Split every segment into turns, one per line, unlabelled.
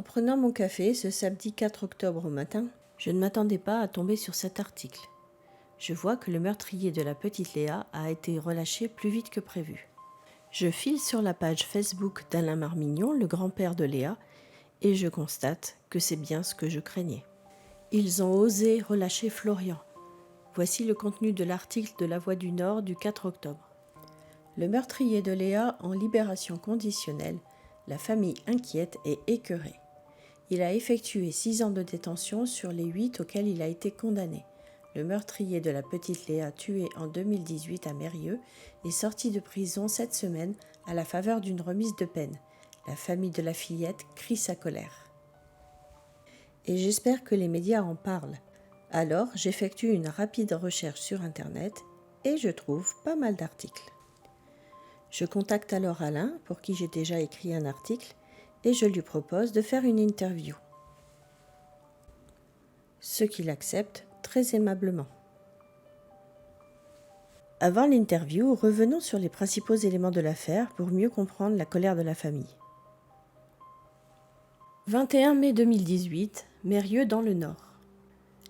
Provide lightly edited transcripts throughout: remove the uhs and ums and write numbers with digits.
prenant mon café ce samedi 4 octobre au matin, je ne m'attendais pas à tomber sur cet article. Je vois que le meurtrier de la petite Léa a été relâché plus vite que prévu. Je file sur la page Facebook d'Alain Marmignon, le grand-père de Léa, et je constate que c'est bien ce que je craignais. Ils ont osé relâcher Florian. Voici le contenu de l'article de La Voix du Nord du 4 octobre. Le meurtrier de Léa en libération conditionnelle, la famille inquiète et écœurée. Il a effectué 6 ans de détention sur les 8 auxquels il a été condamné. Le meurtrier de la petite Léa, tuée en 2018 à Mérieux, est sorti de prison cette semaine à la faveur d'une remise de peine. La famille de la fillette crie sa colère. Et j'espère que les médias en parlent. Alors, j'effectue une rapide recherche sur Internet et je trouve pas mal d'articles. Je contacte alors Alain, pour qui j'ai déjà écrit un article, et je lui propose de faire une interview. Ce qu'il accepte très aimablement. Avant l'interview, revenons sur les principaux éléments de l'affaire pour mieux comprendre la colère de la famille. 21 mai 2018, Mérieux dans le Nord.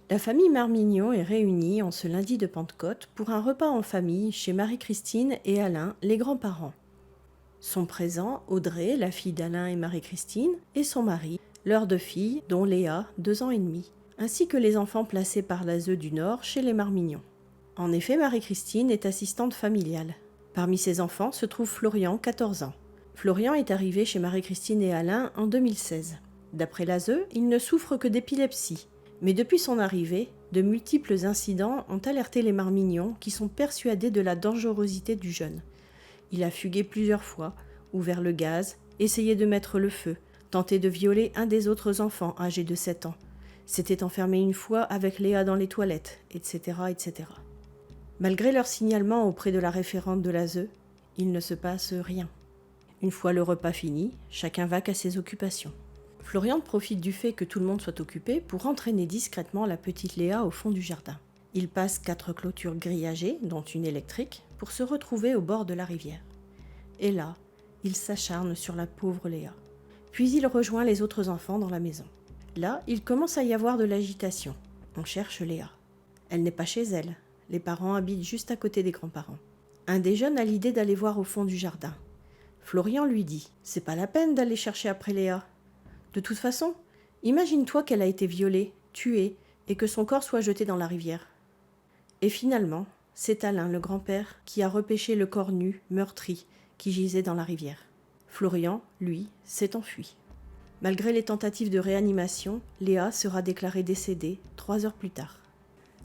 La famille Marmignon est réunie en ce lundi de Pentecôte pour un repas en famille chez Marie-Christine et Alain, les grands-parents. Sont présents Audrey, la fille d'Alain et Marie-Christine, et son mari, leurs 2 filles, dont Léa, 2 ans et demi, ainsi que les enfants placés par l'ASE du Nord chez les Marmignons. En effet, Marie-Christine est assistante familiale. Parmi ses enfants se trouve Florian, 14 ans. Florian est arrivé chez Marie-Christine et Alain en 2016. D'après l'ASE, il ne souffre que d'épilepsie. Mais depuis son arrivée, de multiples incidents ont alerté les Marmignons qui sont persuadés de la dangerosité du jeune. Il a fugué plusieurs fois, ouvert le gaz, essayé de mettre le feu, tenté de violer un des autres enfants âgés de 7 ans, s'était enfermé une fois avec Léa dans les toilettes, etc., etc. Malgré leur signalement auprès de la référente de l'ASE, il ne se passe rien. Une fois le repas fini, chacun va qu'à ses occupations. Florian profite du fait que tout le monde soit occupé pour entraîner discrètement la petite Léa au fond du jardin. Il passe 4 clôtures grillagées, dont une électrique, pour se retrouver au bord de la rivière. Et là, il s'acharne sur la pauvre Léa. Puis il rejoint les autres enfants dans la maison. Là, il commence à y avoir de l'agitation. On cherche Léa. Elle n'est pas chez elle. Les parents habitent juste à côté des grands-parents. Un des jeunes a l'idée d'aller voir au fond du jardin. Florian lui dit « C'est pas la peine d'aller chercher après Léa. De toute façon, imagine-toi qu'elle a été violée, tuée, et que son corps soit jeté dans la rivière. » Et finalement, c'est Alain, le grand-père, qui a repêché le corps nu, meurtri, qui gisait dans la rivière. Florian, lui, s'est enfui. Malgré les tentatives de réanimation, Léa sera déclarée décédée 3 heures plus tard.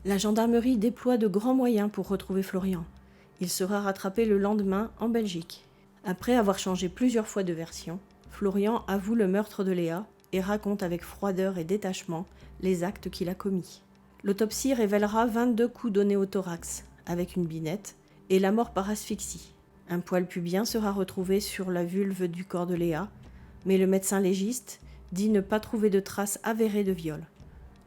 La gendarmerie déploie de grands moyens pour retrouver Florian. Il sera rattrapé le lendemain en Belgique. Après avoir changé plusieurs fois de version, Florian avoue le meurtre de Léa et raconte avec froideur et détachement les actes qu'il a commis. L'autopsie révélera 22 coups donnés au thorax, avec une binette, et la mort par asphyxie. Un poil pubien sera retrouvé sur la vulve du corps de Léa, mais le médecin légiste dit ne pas trouver de traces avérées de viol.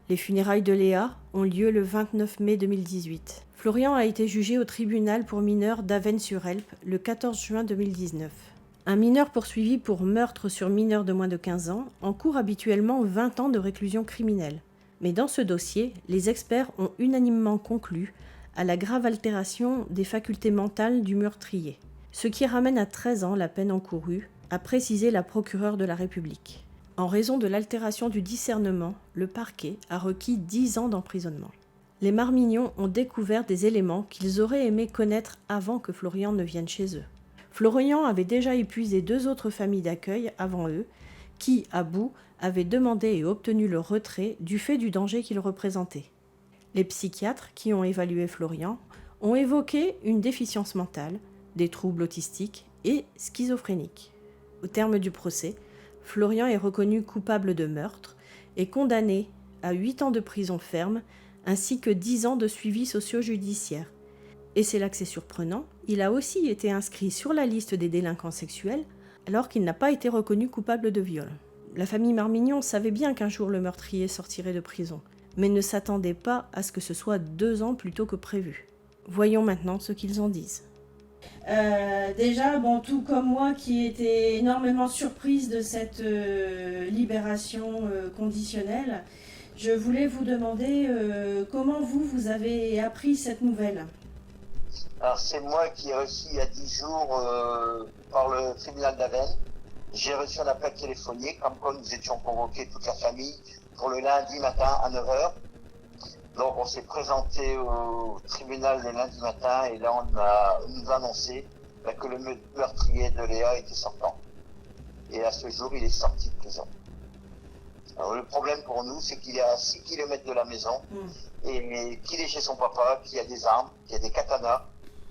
Les funérailles de Léa ont lieu le 29 mai 2018. Florian a été jugé au tribunal pour mineurs d'Avesnes-sur-Helpe le 14 juin 2019. Un mineur poursuivi pour meurtre sur mineur de moins de 15 ans encourt habituellement 20 ans de réclusion criminelle. Mais dans ce dossier, les experts ont unanimement conclu à la grave altération des facultés mentales du meurtrier, ce qui ramène à 13 ans la peine encourue, a précisé la procureure de la République. En raison de l'altération du discernement, le parquet a requis 10 ans d'emprisonnement. Les Marmignons ont découvert des éléments qu'ils auraient aimé connaître avant que Florian ne vienne chez eux. Florian avait déjà épuisé 2 autres familles d'accueil avant eux, qui, à bout, avaient demandé et obtenu le retrait du fait du danger qu'il représentait. Les psychiatres qui ont évalué Florian ont évoqué une déficience mentale, des troubles autistiques et schizophréniques. Au terme du procès, Florian est reconnu coupable de meurtre et condamné à 8 ans de prison ferme ainsi que 10 ans de suivi socio-judiciaire. Et c'est là que c'est surprenant, il a aussi été inscrit sur la liste des délinquants sexuels alors qu'il n'a pas été reconnu coupable de viol. La famille Marmignon savait bien qu'un jour le meurtrier sortirait de prison, mais ne s'attendait pas à ce que ce soit 2 ans plus tôt que prévu. Voyons maintenant ce qu'ils en disent. Déjà, bon, tout comme moi qui étais énormément surprise de cette libération conditionnelle, je voulais vous demander comment vous avez appris cette nouvelle.
Alors c'est moi qui ai reçu il y a 10 jours par le tribunal d'Aven. J'ai reçu un appel téléphonique comme quoi nous étions convoqués toute la famille pour le lundi matin à 9 heures. Donc on s'est présenté au tribunal le lundi matin et là on nous a annoncé que le meurtrier de Léa était sortant. Et à ce jour il est sorti de prison. Alors le problème pour nous c'est qu'il est à 6 km de la maison et qu'il est chez son papa, qu'il y a des armes, qu'il y a des katanas.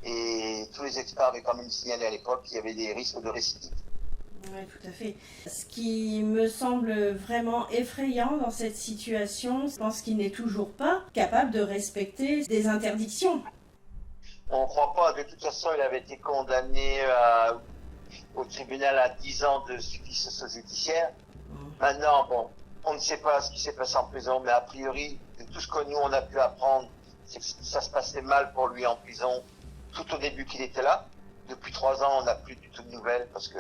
Et tous les experts avaient quand même signalé à l'époque qu'il y avait des risques de récidive.
Oui, tout à fait. Ce qui me semble vraiment effrayant dans cette situation, je pense qu'il n'est toujours pas capable de respecter des interdictions.
On ne croit pas, de toute façon, il avait été condamné au tribunal à 10 ans de supplice judiciaire. Maintenant, bon, on ne sait pas ce qui s'est passé en prison, mais a priori, de tout ce que nous on a pu apprendre, c'est que ça se passait mal pour lui en prison tout au début qu'il était là. Depuis 3 ans, on n'a plus du tout de nouvelles parce que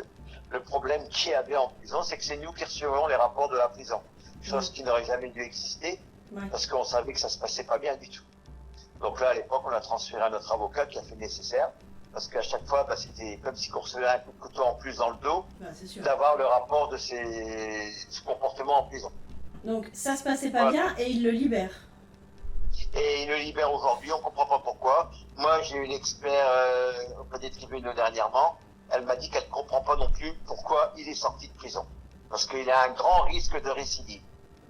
le problème qu'il y avait en prison, c'est que c'est nous qui recevons les rapports de la prison. Chose qui n'aurait jamais dû exister parce qu'on savait que ça se passait pas bien du tout. Donc là, à l'époque, on a transféré à notre avocat qui a fait le nécessaire parce qu'à chaque fois, c'était comme si on recevait un coup de couteau en plus dans le dos d'avoir le rapport de ce comportement en prison.
Donc ça se passait pas bien et il le libère.
Et il le libère aujourd'hui, on ne comprend pas pourquoi. Moi, j'ai eu l'expert auprès des tribunaux dernièrement. Elle m'a dit qu'elle ne comprend pas non plus pourquoi il est sorti de prison. Parce qu'il a un grand risque de récidive.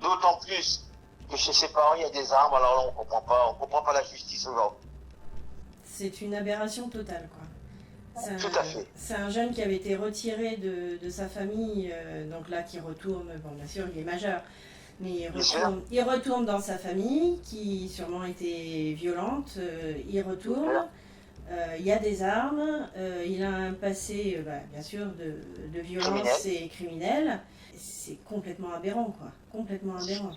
D'autant plus que chez ses parents, il y a des armes. Alors là, on ne comprend pas la justice aujourd'hui.
C'est une aberration totale, quoi.
Tout à fait.
C'est un jeune qui avait été retiré de sa famille, donc là qui retourne, bon bien sûr il est majeur, mais il retourne dans sa famille qui sûrement était violente, il retourne, il y a des armes, il a un passé bien sûr de violence et criminel. C'est complètement aberrant, quoi, complètement aberrant.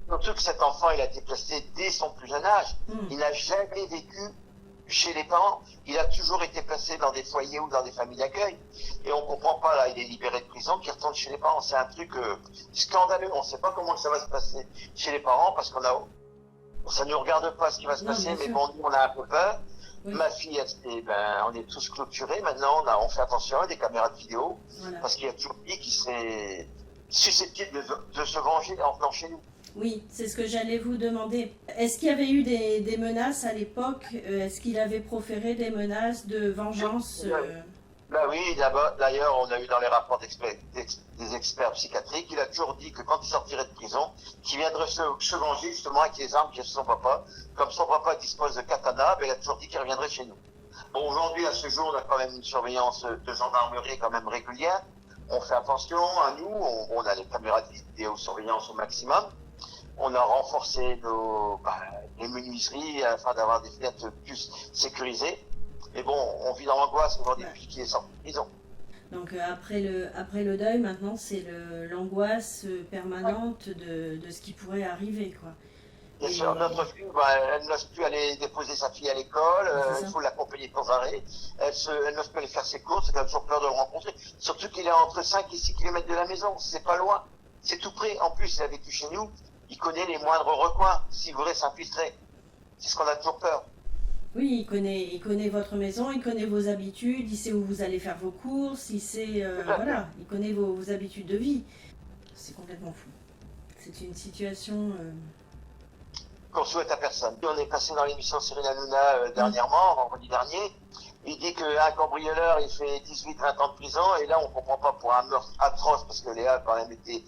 Surtout que cet enfant, il a été placé dès son plus jeune âge. Il n'a jamais vécu chez les parents. Il a toujours été placé dans des foyers ou dans des familles d'accueil. Et on comprend pas, là, il est libéré de prison, qu'il retourne chez les parents. C'est un truc scandaleux. On ne sait pas comment ça va se passer chez les parents parce ça ne nous regarde pas ce qui va se passer, mais bon, nous, on a un peu peur. Oui. Ma fille, on est tous clôturés. Maintenant, on fait attention à des caméras de vidéo parce qu'il y a toujours qui serait susceptible de se venger en venant chez nous.
Oui, c'est ce que j'allais vous demander. Est-ce qu'il y avait eu des menaces à l'époque? Est-ce qu'il avait proféré des menaces de vengeance
Oui, d'ailleurs, on a eu dans les rapports des experts psychiatriques, il a toujours dit que quand il sortirait de prison, qu'il viendrait se venger justement avec les armes qu'il a chez son papa. Comme son papa dispose de katana, il a toujours dit qu'il reviendrait chez nous. Bon, aujourd'hui, à ce jour, on a quand même une surveillance de gendarmerie quand même régulière. On fait attention à nous, on a les caméras de vidéosurveillance au maximum. On a renforcé les menuiseries afin d'avoir des fenêtres plus sécurisées. Mais bon, on vit dans l'angoisse aujourd'hui depuis qu'il est sorti de prison.
Donc après le deuil, maintenant, c'est l'angoisse permanente de ce qui pourrait arriver, quoi.
Bien sûr, notre fille, elle n'ose plus aller déposer sa fille à l'école, il faut l'accompagner sans arrêt. Elle n'ose plus aller faire ses courses, elle a toujours peur de le rencontrer. Surtout qu'il est entre 5 et 6 km de la maison, c'est pas loin, c'est tout près. En plus, il a vécu chez nous. Il connaît les moindres recoins, s'il voudrait s'infiltrer. C'est ce qu'on a toujours peur.
Oui, il connaît votre maison, il connaît vos habitudes, il sait où vous allez faire vos courses, il sait, voilà, il connaît vos habitudes de vie. C'est complètement fou. C'est une situation...
qu'on souhaite à personne. On est passé dans l'émission Cyril Hanouna dernièrement, vendredi dernier. Il dit qu'un cambrioleur, il fait 18-20 ans de prison, et là, on ne comprend pas pour un meurtre atroce, parce que Léa a quand même été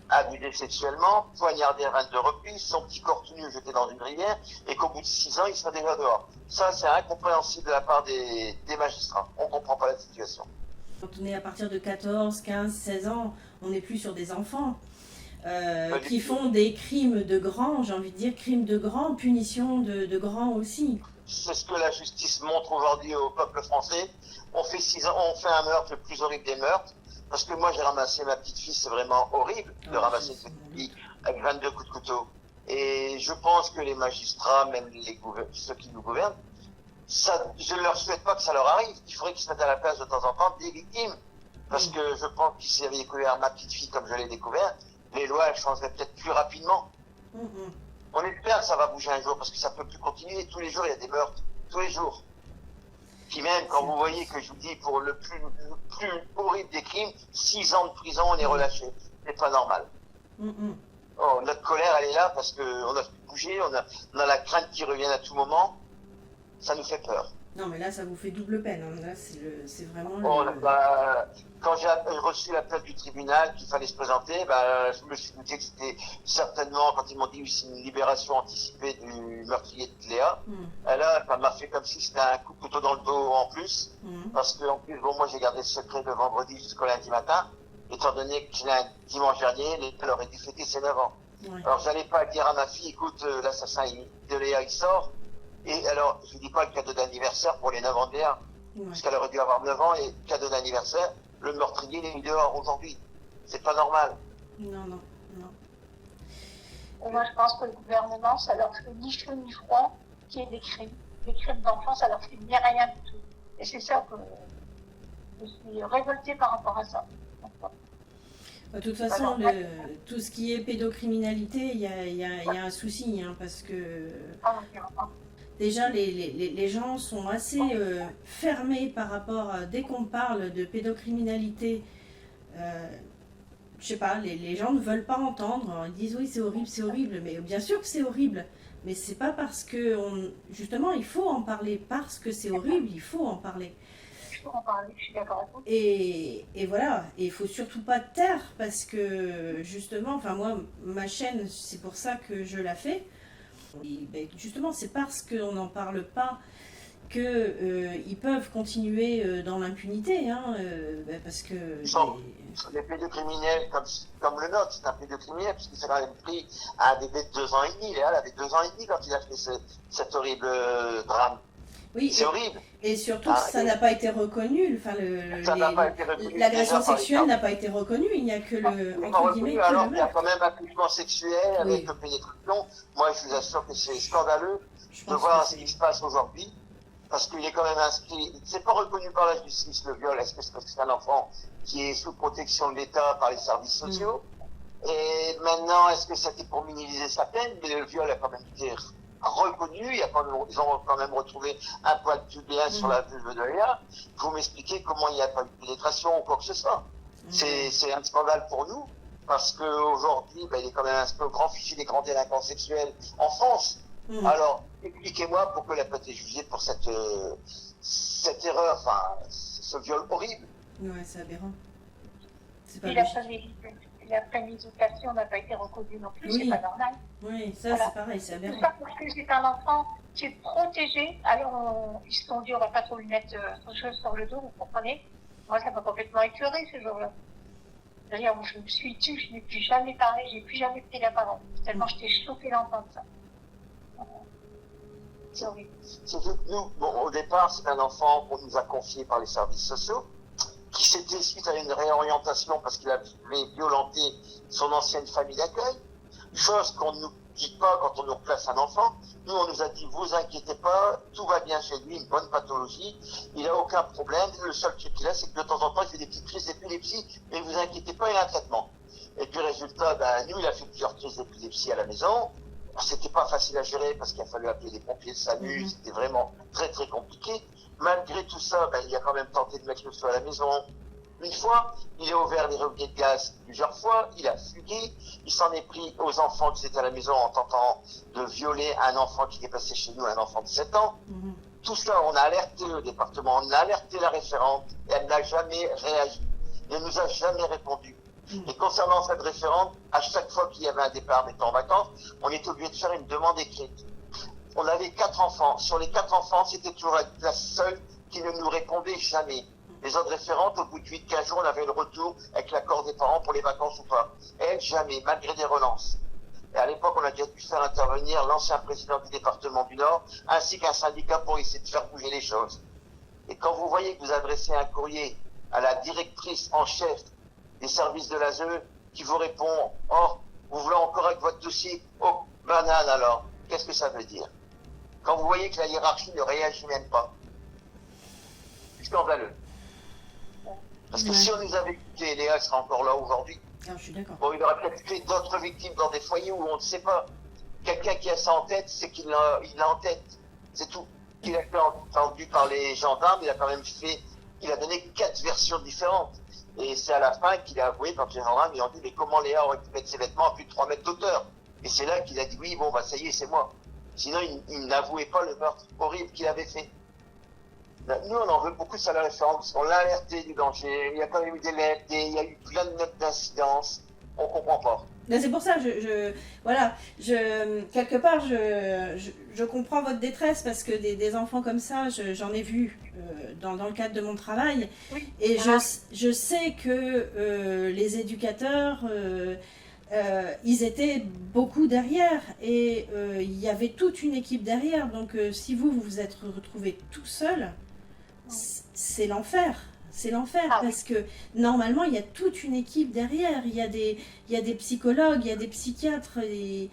abusée sexuellement, poignardée à 22 reprises, son petit corps tout nu jeté dans une rivière, et qu'au bout de 6 ans, il sera déjà dehors. Ça, c'est incompréhensible de la part des magistrats. On ne comprend pas la situation.
Quand on est à partir de 14, 15, 16 ans, on n'est plus sur des enfants. Qui font des crimes de grands, j'ai envie de dire crimes de grands, punitions de grands aussi.
C'est ce que la justice montre aujourd'hui au peuple français. On fait 6 ans, on fait un meurtre le plus horrible des meurtres. Parce que moi j'ai ramassé ma petite fille, c'est vraiment horrible de ramasser une petite fille avec 22 coups de couteau. Et je pense que les magistrats, même ceux qui nous gouvernent, Ça, je ne leur souhaite pas que ça leur arrive. Il faudrait qu'ils se mettent à la place de temps en temps des victimes. Parce que je pense que s'ils avaient découvert ma petite fille comme je l'ai découvert, les lois, elles changeraient peut-être plus rapidement. On espère que ça va bouger un jour, parce que ça ne peut plus continuer. Tous les jours, il y a des meurtres. Tous les jours. Puis même, quand vous voyez que je vous dis, pour le plus horrible des crimes, 6 ans de prison, on est relâché. C'est pas normal. Oh, notre colère, elle est là parce qu'on a bougé, on a la crainte qui revienne à tout moment. Ça nous fait peur.
Non, mais là, ça vous fait double peine. Hein. Là, c'est vraiment...
Quand j'ai reçu l'appel du tribunal qu'il fallait se présenter, je me suis douté que c'était certainement, quand ils m'ont dit que c'est une libération anticipée du meurtrier de Léa, là, ça m'a fait comme si c'était un coup de couteau dans le dos en plus. Parce que, en plus, moi, j'ai gardé le secret de vendredi jusqu'au lundi matin, étant donné que dimanche dernier, elle aurait dû fêter ses 9 ans. Ouais. Alors, j'allais pas dire à ma fille, écoute, l'assassin de Léa, il sort. Et alors, je dis pas le cadeau d'anniversaire pour les 9 ans de Léa, parce qu'elle aurait dû avoir 9 ans, et cadeau d'anniversaire, le meurtrier, il est mis dehors aujourd'hui. C'est pas normal.
Non.
Et moi, je pense que le gouvernement, ça leur fait ni chaud ni froid qu'il y ait des crimes. Les crimes d'enfants, ça leur fait ni rien du tout. Et c'est ça que je suis révoltée par rapport à ça.
De toute façon, tout ce qui est pédocriminalité, il y a un souci, hein, parce que déjà les gens sont assez fermés par rapport à, dès qu'on parle de pédocriminalité, je sais pas, les gens ne veulent pas entendre, ils disent oui c'est horrible, mais bien sûr que c'est horrible, mais c'est pas parce que, justement il faut en parler, parce que c'est horrible, il faut en parler.
En parler, je suis d'accord avec vous.
Et voilà, et il faut surtout pas taire, parce que justement, enfin moi, ma chaîne, c'est pour ça que je la fais. Et ben, justement, c'est parce qu'on n'en parle pas qu'ils peuvent continuer dans l'impunité, hein, parce que...
Les pédocriminels, comme le nôtre, c'est un pédocriminel, puisqu'il s'est quand même pris à un bébé de 2 ans et demi. Léa, elle avait 2 ans et demi quand il a fait cet horrible drame.
Oui,
c'est horrible.
Et surtout, ça n'a pas été reconnu. Enfin, l'agression sexuelle n'a pas été reconnue. Il n'y a que entre guillemets,
alors, il y a quand même un accouchement sexuel avec pénétration. Moi, je vous assure que c'est scandaleux de voir ce qui se passe aujourd'hui. Parce qu'il est quand même inscrit. C'est pas reconnu par la justice, le viol. Est-ce que c'est parce que c'est un enfant qui est sous protection de l'État par les services sociaux? Et maintenant, est-ce que c'était pour minimiser sa peine? Mais le viol a quand même été reconnu, ils ont quand même retrouvé un poil pubien sur la vulve de Léa. Vous m'expliquez comment il n'y a pas eu de pénétration ou quoi que ce soit. C'est un scandale pour nous, parce qu'aujourd'hui, il est quand même un grand fichier des grands délinquants sexuels en France. Alors, expliquez-moi pourquoi il n'a pas été jugé pour cette erreur, enfin, ce viol horrible.
Ouais, c'est aberrant.
La préméditation n'a pas été reconnue non plus, c'est pas normal.
Oui, ça c'est pareil, c'est aberrant.
C'est ça parce que c'est un enfant qui est protégé. Alors ils se sont dit on va pas trop lui mettre autre chose sur le dos, vous comprenez? Moi ça m'a complètement écœurée ce jour-là. D'ailleurs, je me suis tue, je n'ai plus jamais parlé, j'ai plus jamais pris la parole. Tellement j'étais choquée d'entendre ça. C'est horrible.
C'est que nous, au départ, c'est un enfant qu'on nous a confié par les services sociaux, qui s'était suite à une réorientation parce qu'il avait violenté son ancienne famille d'accueil, chose qu'on ne nous dit pas quand on nous replace un enfant. Nous, on nous a dit, vous inquiétez pas, tout va bien chez lui, une bonne pathologie, il n'a aucun problème, le seul truc qu'il a, c'est que de temps en temps, il fait des petites crises d'épilepsie, mais vous inquiétez pas, il a un traitement. Et puis, résultat, nous, il a fait plusieurs crises d'épilepsie à la maison. C'était pas facile à gérer parce qu'il a fallu appeler les pompiers de SAMU, c'était vraiment très très compliqué. Malgré tout ça, il a quand même tenté de mettre le feu à la maison. Une fois, il a ouvert les robinets de gaz plusieurs fois, il a fugué, il s'en est pris aux enfants qui étaient à la maison en tentant de violer un enfant qui était passé chez nous, un enfant de 7 ans. Tout ça, on a alerté le département, on a alerté la référente, et elle n'a jamais réagi. Elle ne nous a jamais répondu. Et concernant cette référente, à chaque fois qu'il y avait un départ d'étant en vacances, on était obligé de faire une demande écrite. On avait 4 enfants. Sur les 4 enfants, c'était toujours la seule qui ne nous répondait jamais. Les autres référentes, au bout de 8-15 jours, on avait le retour avec l'accord des parents pour les vacances ou pas. Elle, jamais, malgré des relances. Et à l'époque, on a déjà dû faire intervenir l'ancien président du département du Nord, ainsi qu'un syndicat pour essayer de faire bouger les choses. Et quand vous voyez que vous adressez un courrier à la directrice en chef des services de l'ASE qui vous répond « Oh, vous voulez encore avec votre dossier ? Oh, banane alors !» Qu'est-ce que ça veut dire? Quand vous voyez que la hiérarchie ne réagit même pas. C'est scandaleux. Parce que si on nous avait écouté, Léa serait encore là aujourd'hui.
Ah, je suis d'accord.
Bon, il aurait peut-être fait d'autres victimes dans des foyers où on ne sait pas. Quelqu'un qui a ça en tête, c'est qu'il l'a en tête. C'est tout. Il a été entendu par les gendarmes, il a quand même fait, il a donné 4 versions différentes. Et c'est à la fin qu'il a avoué, quand les gendarmes lui ont dit, mais comment Léa aurait pu mettre ses vêtements à plus de 3 mètres d'hauteur? Et c'est là qu'il a dit, oui, bon, bah ça y est, c'est moi. Sinon, il n'avouait pas le meurtre horrible qu'il avait fait. Nous, on en veut beaucoup sur la référence, on l'a alerté du danger, il y a quand même eu des lettres, il y a eu plein de notes d'incidence, on comprend pas.
Mais c'est pour ça, quelque part, je comprends votre détresse parce que des enfants comme ça, j'en ai vu dans le cadre de mon travail.
Oui.
Et je sais que les éducateurs, ils étaient beaucoup derrière et il y avait toute une équipe derrière. Donc si vous vous êtes retrouvé tout seul, c'est l'enfer. C'est l'enfer parce que normalement il y a toute une équipe derrière, il y a des psychologues, il y a des psychiatres et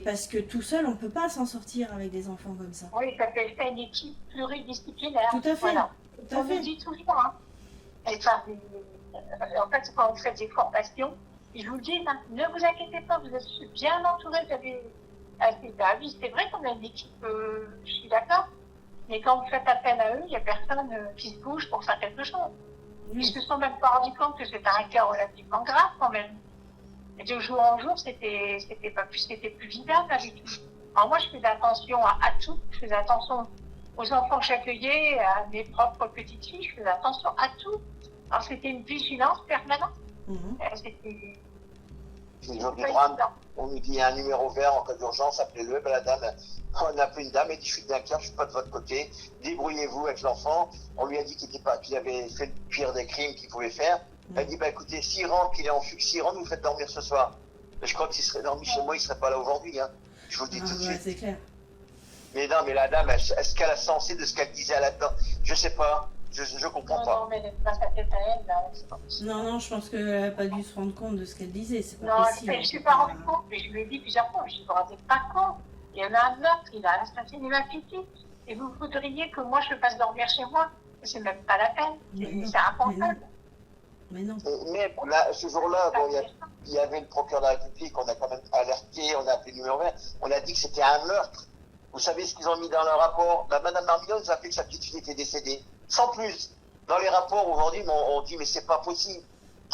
parce que tout seul on ne peut pas s'en sortir avec des enfants comme ça.
Oui, ça fait une équipe pluridisciplinaire.
Tout à fait.
Voilà.
Tout à
On
fait.
nous dit toujours, hein. Et en fait, quand on fait des formations, je vous le dis, hein, ne vous inquiétez pas, vous êtes bien entourés, vous avez assez d'avis. C'est vrai qu'on a une équipe, je suis d'accord. Mais quand vous faites appel à eux, il n'y a personne qui se bouge pour faire quelque chose. Ils se sont même pas rendus compte que c'était un cas relativement grave quand même. Et de jour en jour, c'était plus visible avec tout. Alors moi, je faisais attention à tout. Je faisais attention aux enfants que j'accueillais, à mes propres petites filles. Je faisais attention à tout. Alors c'était une vigilance permanente. C'était
Les jours du drame, on nous dit il y a un numéro vert en cas d'urgence, appelez-le. Ben, la dame, on a appelé une dame, elle dit je suis d'un cœur, je suis pas de votre côté, débrouillez-vous avec l'enfant. On lui a dit qu'il avait fait le pire des crimes qu'il pouvait faire. Elle dit bah écoutez, s'il rentre, qu'il est en fugue, s'il rentre, vous le faites dormir ce soir. Mais je crois que s'il serait dormi chez moi, il serait pas là aujourd'hui. Hein. Je vous le dis tout de suite.
C'est clair.
Mais non, mais la dame, est-ce qu'elle a sensé de ce qu'elle disait là-dedans? Je sais pas. Je comprends pas.
Non, mais elle passe la tête à elle, là.
Non, je pense qu'elle n'a pas dû se rendre compte de ce qu'elle disait. C'est pas
Non,
possible.
je ne suis pas rendu compte, mais je lui ai dit plusieurs fois, je ne me rendais pas compte. Il y en a un meurtre, il a assassiné ma petite. Et vous voudriez que moi je le fasse dormir chez moi? C'est même pas la peine. C'est impensable.
Mais non.
Mais là, ce jour-là, bon, il y avait le procureur de la République, on a quand même alerté, on a appelé le numéro vert, on a dit que c'était un meurtre. Vous savez ce qu'ils ont mis dans le rapport? Madame Marmion nous a fait que sa petite fille était décédée. Sans plus. Dans les rapports aujourd'hui, on dit mais c'est pas possible.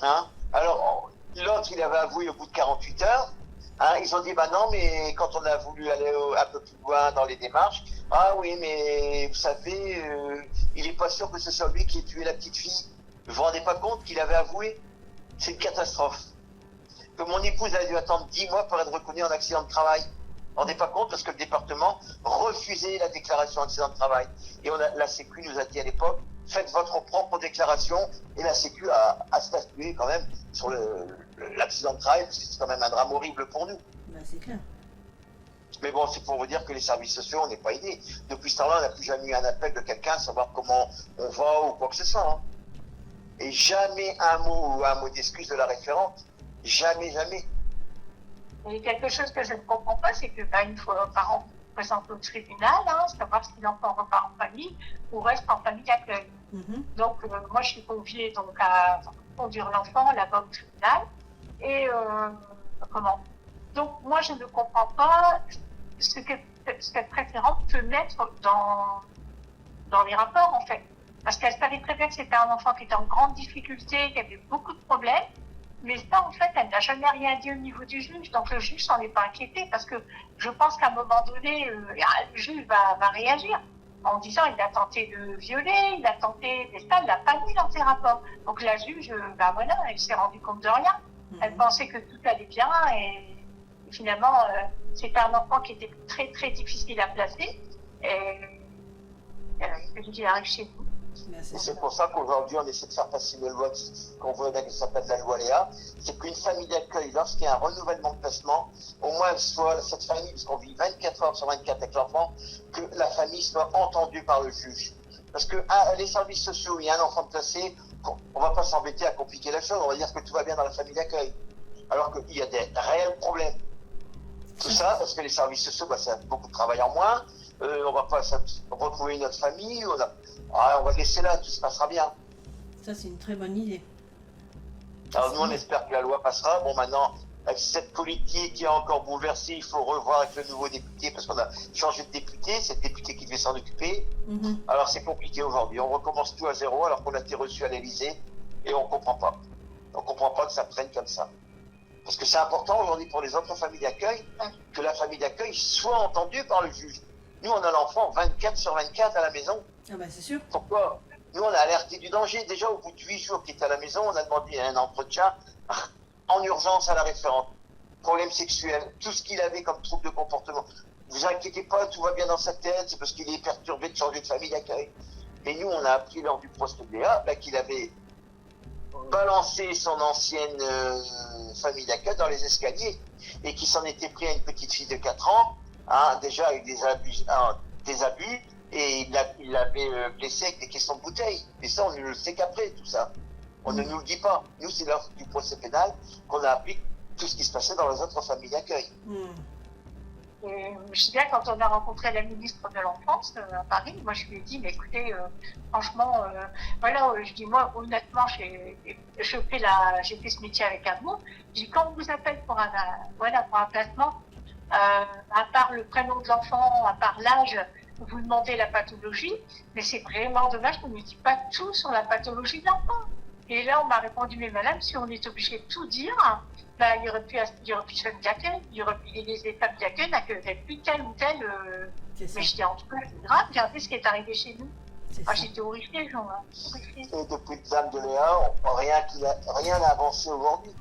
Hein? Alors, l'autre, il avait avoué au bout de 48 heures. Hein, ils ont dit bah non, mais quand on a voulu aller un peu plus loin dans les démarches, ah oui, mais vous savez, il n'est pas sûr que ce soit lui qui ait tué la petite fille. Vous vous rendez pas compte qu'il avait avoué? C'est une catastrophe. Que mon épouse a dû attendre 10 mois pour être reconnue en accident de travail. Vous vous rendez pas compte parce que le département refusait la déclaration d'accident de travail. Et la Sécu nous a dit à l'époque, faites votre propre déclaration, et la Sécu a statué quand même sur l'accident de travail, parce que c'est quand même un drame horrible pour nous.
Bah, c'est clair.
Mais bon, c'est pour vous dire que les services sociaux, on n'est pas aidés. Depuis ce temps-là, on n'a plus jamais eu un appel de quelqu'un, savoir comment on va ou quoi que ce soit. Hein. Et jamais un mot d'excuse de la référente. Jamais, jamais.
Et quelque chose que je ne comprends pas, c'est que une fois un parent présente au tribunal, hein, savoir si l'enfant repart en famille ou reste en famille d'accueil. Donc moi je suis conviée donc à conduire l'enfant là-bas au tribunal. Et donc moi je ne comprends pas ce que cette référente peut mettre dans les rapports en fait. Parce qu'elle savait très bien que c'était un enfant qui était en grande difficulté, qui avait beaucoup de problèmes. Mais ça, en fait, elle n'a jamais rien dit au niveau du juge. Donc, le juge s'en est pas inquiété parce que je pense qu'à un moment donné, le juge va réagir en disant il a tenté de violer, il a tenté, mais ça, il l'a pas mis dans ses rapports. Donc, la juge, voilà, elle s'est rendue compte de rien. Elle pensait que tout allait bien et finalement, c'était un enfant qui était très, très difficile à placer. Et il arrive chez nous.
Et c'est pour ça qu'aujourd'hui, on essaie de faire passer une loi qu'on veut, qui s'appelle la loi Léa. C'est qu'une famille d'accueil, lorsqu'il y a un renouvellement de placement, au moins soit cette famille, parce qu'on vit 24 heures sur 24 avec l'enfant, que la famille soit entendue par le juge. Parce que les services sociaux, il y a un enfant placé, on ne va pas s'embêter à compliquer la chose, on va dire que tout va bien dans la famille d'accueil. Alors qu'il y a des réels problèmes. Tout ça, parce que les services sociaux, ça a beaucoup de travail en moins. on va pas retrouver notre famille, on va le laisser là, tout se passera bien.
Ça, c'est une très bonne idée.
Alors nous, on espère que la loi passera. Bon, maintenant, avec cette politique qui est encore bouleversée, il faut revoir avec le nouveau député, parce qu'on a changé de député, c'est le député qui devait s'en occuper. Alors c'est compliqué aujourd'hui. On recommence tout à zéro, alors qu'on a été reçu à l'Élysée, et on comprend pas. On comprend pas que ça traîne comme ça. Parce que c'est important aujourd'hui pour les autres familles d'accueil, que la famille d'accueil soit entendue par le juge. Nous, on a l'enfant 24/24 à la maison.
Ah bah c'est sûr.
Pourquoi? Nous, on a alerté du danger. Déjà, au bout de 8 jours qu'il était à la maison, on a demandé un entretien en urgence à la référente. Problème sexuel, tout ce qu'il avait comme trouble de comportement. Vous inquiétez pas, tout va bien dans sa tête, c'est parce qu'il est perturbé de changer de famille d'accueil. Et nous, on a appris lors du procès de Léa qu'il avait balancé son ancienne famille d'accueil dans les escaliers et qu'il s'en était pris à une petite fille de 4 ans, déjà avec des abus, et il l'avait blessé avec des caissons de bouteilles. Et ça, on ne le sait qu'après, tout ça. On ne nous le dit pas. Nous, c'est lors du procès pénal qu'on a appris tout ce qui se passait dans les autres familles d'accueil.
Je sais bien, quand on a rencontré la ministre de l'Enfance à Paris, moi je lui ai dit, mais écoutez, franchement, je dis, moi, honnêtement, j'ai fait ce métier avec amour. Je dis, quand on vous appelle pour un placement, à part le prénom de l'enfant, à part l'âge, vous demandez la pathologie, mais c'est vraiment dommage qu'on ne dit pas tout sur la pathologie de l'enfant. Et là, on m'a répondu, mais madame, si on est obligé de tout dire, il y aurait plus famille d'accueil, les étapes d'accueil n'accueilleraient plus tel ou tel. Mais je dis, en tout cas, c'est grave, regardez ce qui est arrivé chez nous. J'étais horrifiée, genre.
Et depuis le drame de Léa, rien n'a avancé aujourd'hui.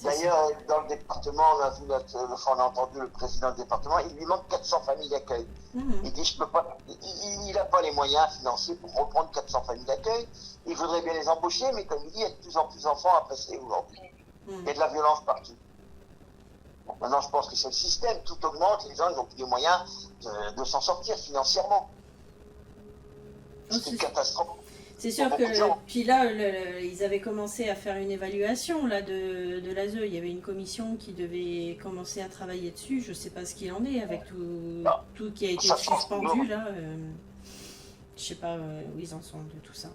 D'ailleurs, dans le département, on a entendu le président du département, il lui manque 400 familles d'accueil. Il dit, je peux pas, il n'a pas les moyens financiers pour reprendre 400 familles d'accueil. Il voudrait bien les embaucher, mais comme il dit, il y a de plus en plus d'enfants à passer aujourd'hui. Il y a de la violence partout. Bon, maintenant, je pense que c'est le système. Tout augmente, les gens n'ont plus les moyens de s'en sortir financièrement. C'est une catastrophe.
C'est sûr que, puis là, ils avaient commencé à faire une évaluation là, de l'ASE. Il y avait une commission qui devait commencer à travailler dessus. Je ne sais pas ce qu'il en est avec tout qui a été suspendu là. Je ne sais pas où ils en sont de tout ça.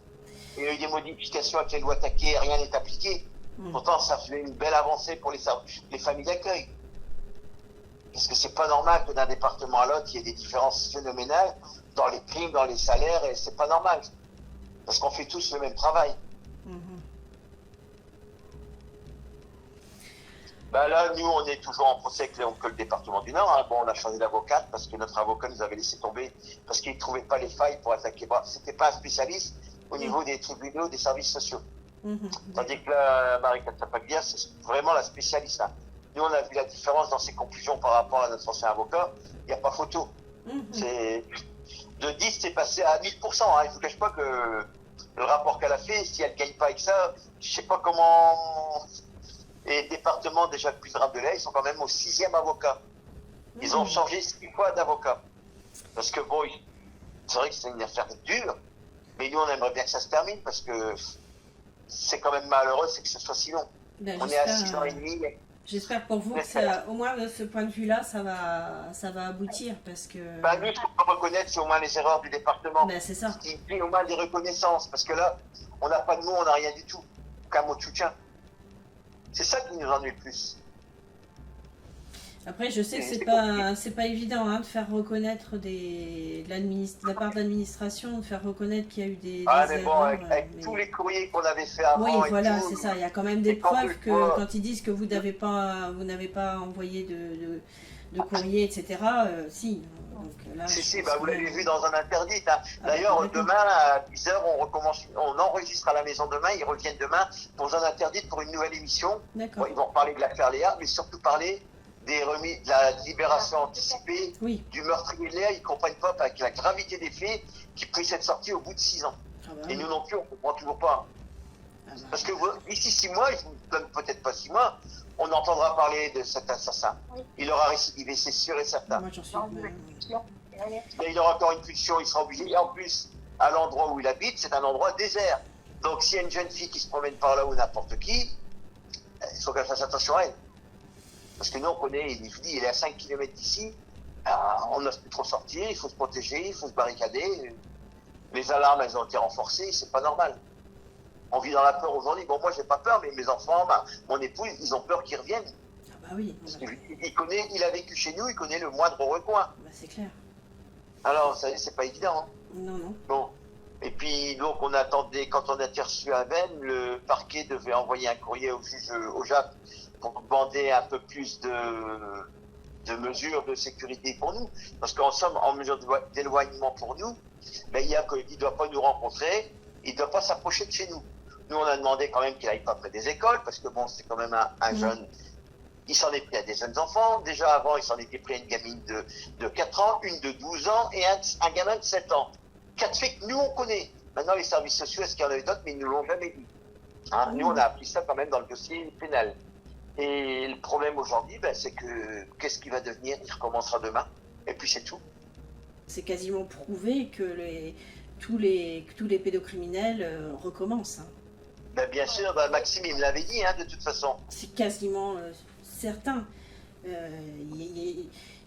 Il y a eu des modifications avec les lois Taquet, rien n'est appliqué. Pourtant, ça fait une belle avancée pour les familles d'accueil. Parce que c'est pas normal que d'un département à l'autre, il y ait des différences phénoménales dans les primes, dans les salaires, et c'est pas normal. Parce qu'on fait tous le même travail. Là, nous, on est toujours en procès avec le département du Nord. Bon, on a changé d'avocate parce que notre avocat nous avait laissé tomber parce qu'il ne trouvait pas les failles pour attaquer. C'était pas un spécialiste au niveau des tribunaux, des services sociaux. Tandis que là, Marie-Catherine, c'est vraiment la spécialiste. Nous, on a vu la différence dans ses conclusions par rapport à notre ancien avocat. Il n'y a pas photo. De 10, c'est passé à 1000%. Il ne vous cache pas que le rapport qu'elle a fait, si elle ne gagne pas avec ça, je ne sais pas comment. Et les départements, déjà depuis le drame de Léa, ils sont quand même au 6e avocat. Ils ont changé 6 fois d'avocat. Parce que bon, c'est vrai que c'est une affaire dure, mais nous, on aimerait bien que ça se termine parce que c'est quand même malheureux, c'est que ce soit si long. On est à 6 ans et demi.
J'espère pour vous que ça, au moins de ce point de vue-là, ça va aboutir parce que.
Nous, ce qu'on peut reconnaître, c'est au moins les erreurs du département.
C'est ça.
Qui fait au moins des reconnaissances, parce que là, on n'a pas de mots, on n'a rien du tout. Qu'un mot de soutien. C'est ça qui nous ennuie le plus.
Après, je sais que c'est pas évident de faire reconnaître de la part de l'administration, de faire reconnaître qu'il y a eu des
mais
erreurs.
Bon, avec tous les courriers qu'on avait fait avant.
Oui, voilà,
c'est
ça. Il y a quand même des preuves que quand ils disent que vous n'avez pas envoyé de courrier, etc. Si. Donc, là,
si, vous l'avez vu dans un interdit. D'ailleurs, demain à 10h, on enregistre à la maison demain. Ils reviennent demain pour un interdit pour une nouvelle émission.
D'accord.
Ils vont parler de l'affaire Léa, mais surtout parler de la libération anticipée du meurtrier de Léa. Ils ne comprennent pas avec la gravité des faits qui prit cette sortie au bout de 6 ans. Et nous non plus, on ne comprend toujours pas. Parce que d'ici 6 mois, je ne vous donne peut-être pas 6 mois, on entendra parler de cet assassin. Il aura récidivé, c'est sûr et certain.
Moi, j'en suis.
Mais il aura encore une pulsion, il sera obligé. Et en plus, à l'endroit où il habite, c'est un endroit désert. Donc, s'il y a une jeune fille qui se promène par là ou n'importe qui, il faut qu'elle fasse attention à elle. Parce que nous, on connaît, il est à 5 km d'ici. On n'ose plus trop sortir, il faut se protéger, il faut se barricader. Les alarmes, elles ont été renforcées, c'est pas normal. On vit dans la peur aujourd'hui. Bon, moi, j'ai pas peur, mais mes enfants, mon épouse, ils ont peur qu'ils reviennent.
Ah bah oui.
Parce il a vécu chez nous, il connaît le moindre recoin.
Bah c'est clair.
Alors, c'est pas évident. Hein.
Non, non.
Bon. Et puis, donc, on attendait, quand on a été reçu à Vennes, le parquet devait envoyer un courrier au juge, au JAP, pour demander un peu plus de mesures de sécurité pour nous. Parce qu'en somme, en mesure d'éloignement pour nous, mais il ne doit pas nous rencontrer, il ne doit pas s'approcher de chez nous. Nous, on a demandé quand même qu'il n'aille pas près des écoles, parce que bon, c'est quand même un jeune. Il s'en est pris à des jeunes enfants. Déjà avant, il s'en était pris à une gamine de 4 ans, une de 12 ans et un gamin de 7 ans. 4 faits que nous, on connaît. Maintenant, les services sociaux, est-ce qu'il y en a eu d'autres, mais ils ne nous l'ont jamais dit. Hein, nous, on a appris ça quand même dans le dossier pénal. Et le problème aujourd'hui, c'est que qu'est-ce qui va devenir? Il recommencera demain. Et puis c'est tout.
C'est quasiment prouvé que tous les pédocriminels recommencent. Hein.
Bien sûr, Maxime, il me l'avait dit, hein, de toute façon.
C'est quasiment certain.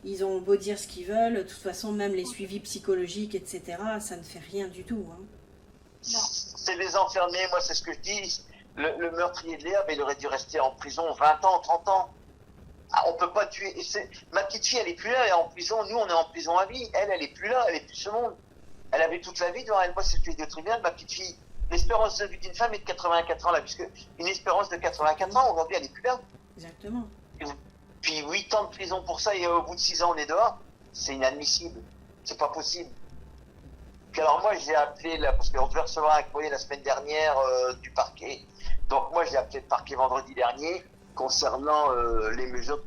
Ils ont beau dire ce qu'ils veulent, de toute façon, même les suivis psychologiques, etc., ça ne fait rien du tout. Hein.
C'est les enfermer, moi, c'est ce que je dis. Le meurtrier de Léa, il aurait dû rester en prison 20 ans, 30 ans. Ah, on peut pas tuer. Ma petite fille, elle est plus là, elle est en prison. Nous, on est en prison à vie. Elle est plus là, elle est plus ce monde. Elle avait toute la vie devant elle. Moi, c'est tué de tribunal, ma petite fille. L'espérance de vie d'une femme est de 84 ans, là, puisque une espérance de 84 ans, aujourd'hui, elle est plus là.
Exactement.
Puis 8 ans de prison pour ça, et au bout de 6 ans, on est dehors. C'est inadmissible. C'est pas possible. Puis alors, moi, j'ai appelé, parce qu'on devait recevoir un courrier la semaine dernière du parquet. Donc, moi, j'ai appelé le parquet vendredi dernier concernant les mesures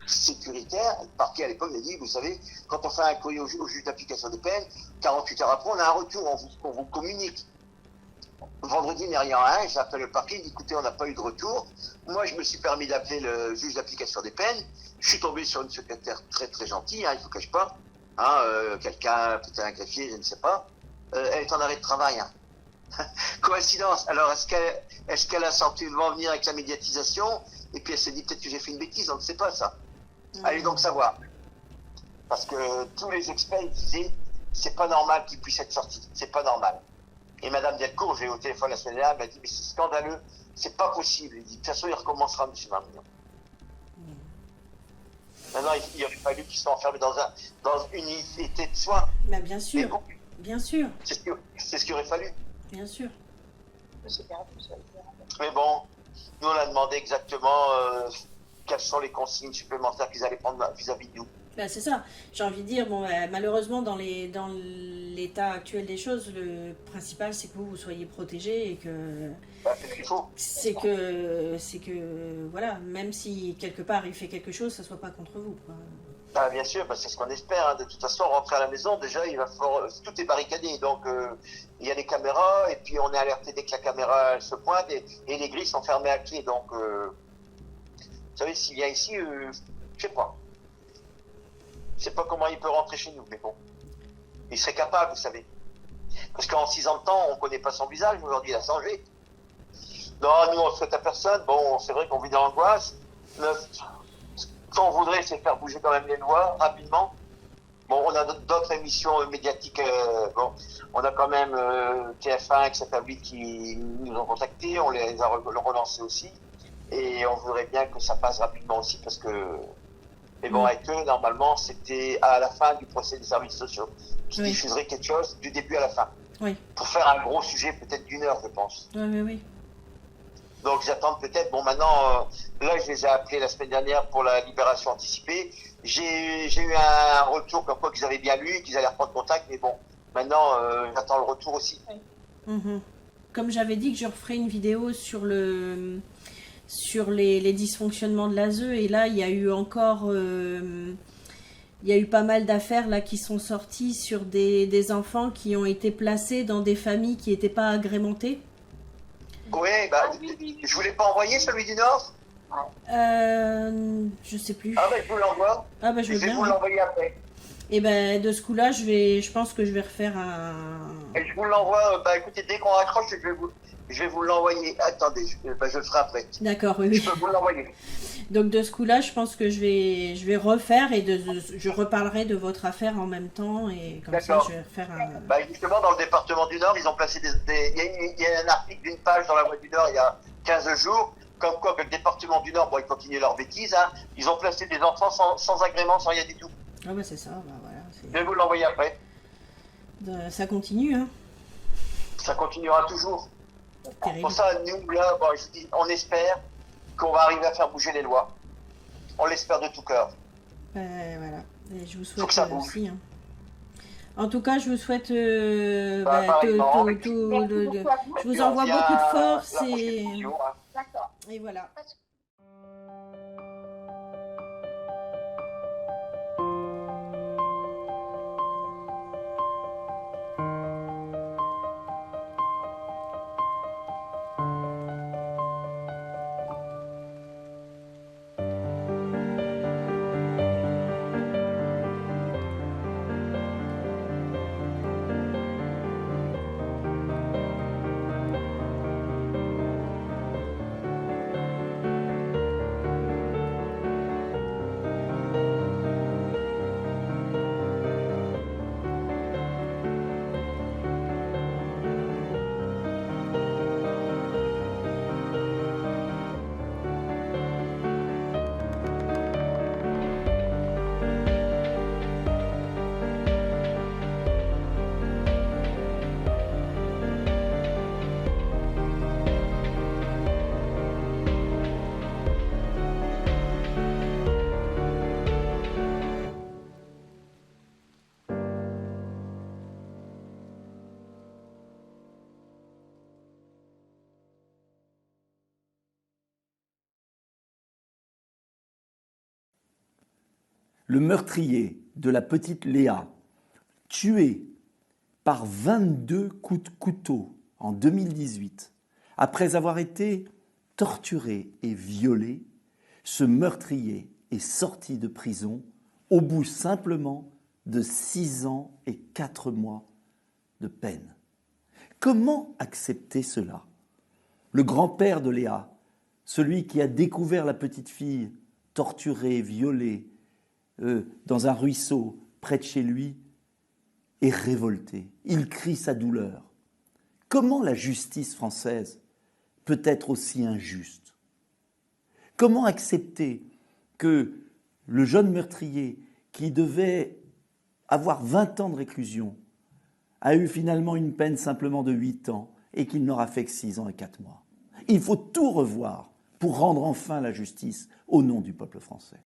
sécuritaires. Le parquet, à l'époque, il a dit, vous savez, quand on fait un courrier au juge d'application des peines, 48 heures après, on a un retour, on vous communique. Vendredi, n'ayant rien, j'ai appelé le parquet, il dit, écoutez, on n'a pas eu de retour. Moi, je me suis permis d'appeler le juge d'application des peines. Je suis tombé sur une secrétaire très, très gentille, hein, il ne vous cache pas. Hein, quelqu'un, peut-être un greffier, je ne sais pas. Elle est en arrêt de travail. Hein. Coïncidence. Alors, est-ce qu'elle a senti le vent venir avec la médiatisation? Et puis, elle s'est dit, peut-être que j'ai fait une bêtise, on ne sait pas ça. Allez donc savoir. Parce que tous les experts disaient, c'est pas normal qu'il puisse être sorti. C'est pas normal. Et Madame Delcourt, j'ai eu au téléphone la semaine dernière, elle m'a dit, mais c'est scandaleux, c'est pas possible. Elle dit, de toute façon, il recommencera, M. Marmignon. Maintenant, il aurait fallu qu'il soit enfermé dans une unité de soins.
Bah, bien sûr, bon, bien sûr.
C'est ce qu'il aurait fallu.
Bien sûr.
Mais bon, nous, on a demandé exactement quelles sont les consignes supplémentaires qu'ils allaient prendre vis-à-vis de nous.
Ben, c'est ça. J'ai envie de dire, bon, malheureusement, dans l'état actuel des choses, le principal, c'est que vous soyez protégés et que...
c'est ce qu'il faut.
C'est que, voilà, même si quelque part il fait quelque chose, ça soit pas contre vous, quoi.
Bien sûr, c'est ce qu'on espère. Hein. De toute façon, rentrer à la maison, déjà, il va falloir... tout est barricadé. Donc, il y a les caméras, et puis on est alerté dès que la caméra elle se pointe, et les grilles sont fermées à clé. Donc, vous savez, s'il vient ici, je sais pas. Je sais pas comment il peut rentrer chez nous, mais bon. Il serait capable, vous savez. Parce qu'en 6 ans de temps, on connaît pas son visage. Aujourd'hui, il a changé. Non, nous, on ne souhaite à personne. Bon, c'est vrai qu'on vit dans l'angoisse. Ce qu'on voudrait, c'est faire bouger quand même les lois rapidement. Bon, on a d'autres émissions médiatiques. Bon, on a quand même TF1, etc. qui nous ont contactés. On les a relancés aussi. Et on voudrait bien que ça passe rapidement aussi parce que... Mais bon, avec eux, normalement, c'était à la fin du procès des services sociaux qui diffuserait quelque chose du début à la fin.
Oui.
Pour faire un gros sujet, peut-être d'1 heure, je pense.
Oui.
Donc, j'attends peut-être. Bon, maintenant, là, je les ai appelés la semaine dernière pour la libération anticipée. J'ai eu un retour comme quoi qu'ils avaient bien lu, qu'ils allaient reprendre contact. Mais bon, maintenant, j'attends le retour aussi.
Comme j'avais dit que je referais une vidéo sur les dysfonctionnements de l'ASE, et là il y a eu encore il y a eu pas mal d'affaires là qui sont sorties sur des enfants qui ont été placés dans des familles qui n'étaient pas agrémentées.
Oui, je voulais pas envoyer celui du Nord.
Je sais plus.
Je vous l'envoie.
Je veux bien.
Vous l'envoyer après.
Et ben de ce coup-là, je pense que je vais refaire un.
Et je vous l'envoie, écoutez, dès qu'on raccroche, je vais vous l'envoyer. Attendez, je le ferai après.
D'accord, oui,
Je
oui.
peux vous l'envoyer.
Donc de ce coup-là, je pense que je vais refaire et je reparlerai de votre affaire en même temps et comme ça,
D'accord.
je vais refaire un.
Justement, dans le département du Nord, ils ont placé il y a un article d'une page dans la Voix du Nord il y a 15 jours, comme quoi que le département du Nord, bon, ils continuent leurs bêtises, hein, ils ont placé des enfants sans agrément, sans rien du tout.
Ah bah c'est ça, bah voilà.
Je vais vous l'envoyer après.
Ça continue, hein.
Ça continuera toujours.
Terrible.
Pour ça, nous, là, je dis, on espère qu'on va arriver à faire bouger les lois. On l'espère de tout cœur.
Voilà. Et je vous
Faut
souhaite
que ça bouge.
aussi. Hein. En tout cas, je vous souhaite
Pareillement.
je vous envoie
Via
beaucoup de force
la prochaine émission, hein.
D'accord.
et voilà.
Le meurtrier de la petite Léa, tué par 22 coups de couteau en 2018, après avoir été torturé et violé, ce meurtrier est sorti de prison au bout simplement de 6 ans et 4 mois de peine. Comment accepter cela? Le grand-père de Léa, celui qui a découvert la petite fille torturée, violée, dans un ruisseau près de chez lui, est révolté. Il crie sa douleur. Comment la justice française peut être aussi injuste? Comment accepter que le jeune meurtrier, qui devait avoir 20 ans de réclusion, a eu finalement une peine simplement de 8 ans et qu'il n'aura fait que 6 ans et 4 mois? Il faut tout revoir pour rendre enfin la justice au nom du peuple français.